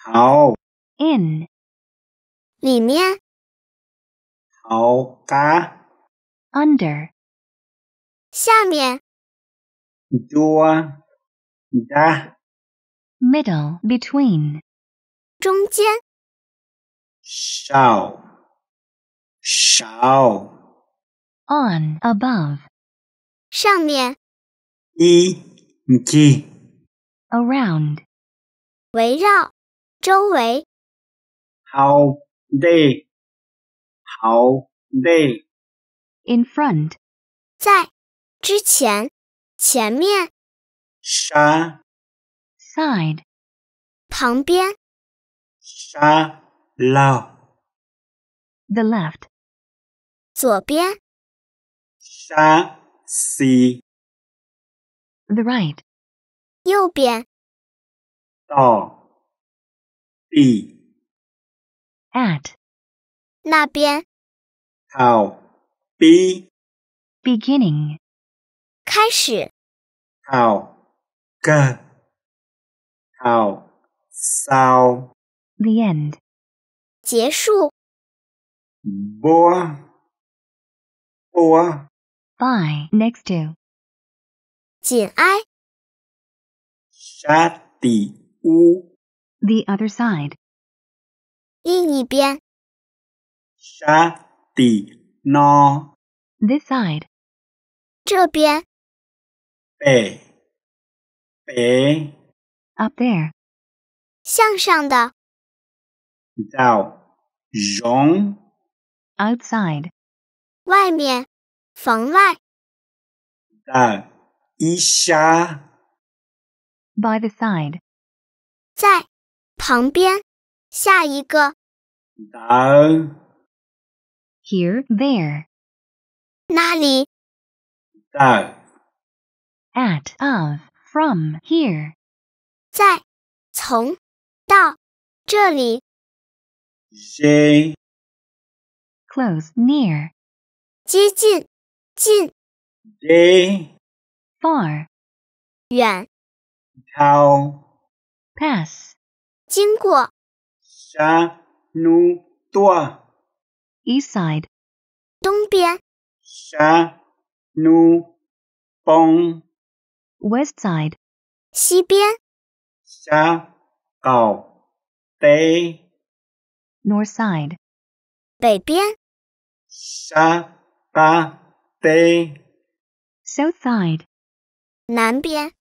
好 in, 里面，好cá under, 下面， chua ra middle, between, 中间， sao sao on, above, 上面， y chi around, 围绕，周围， hao đê hao đê in front, 在，之前，前面， sa side, 旁边， sa lao the left, 左边， sa si the right, 右边， to ti at, 那边， thao pi beginning, 开始， thao cơ thao sao the end, 结束， bua bua by, next to, 紧挨， sát tỉ u the other side, 另一边， sát tỉ no this side, 这边， bể bể up there, 向上的， rào rống outside, 外面，房外， ra y xa by the side, 在，旁边，下一个， đỡ here, there, 那里， đỡ at, of, from, here, 在，从，到，这里， dê close, near, 接近，近， dê far, 远， thao pass, 经过， xa nu tua east side, 东边， xa nu bông west side, 西边， xa cầu tê north side, 北边， xa pa tê south side, 南边。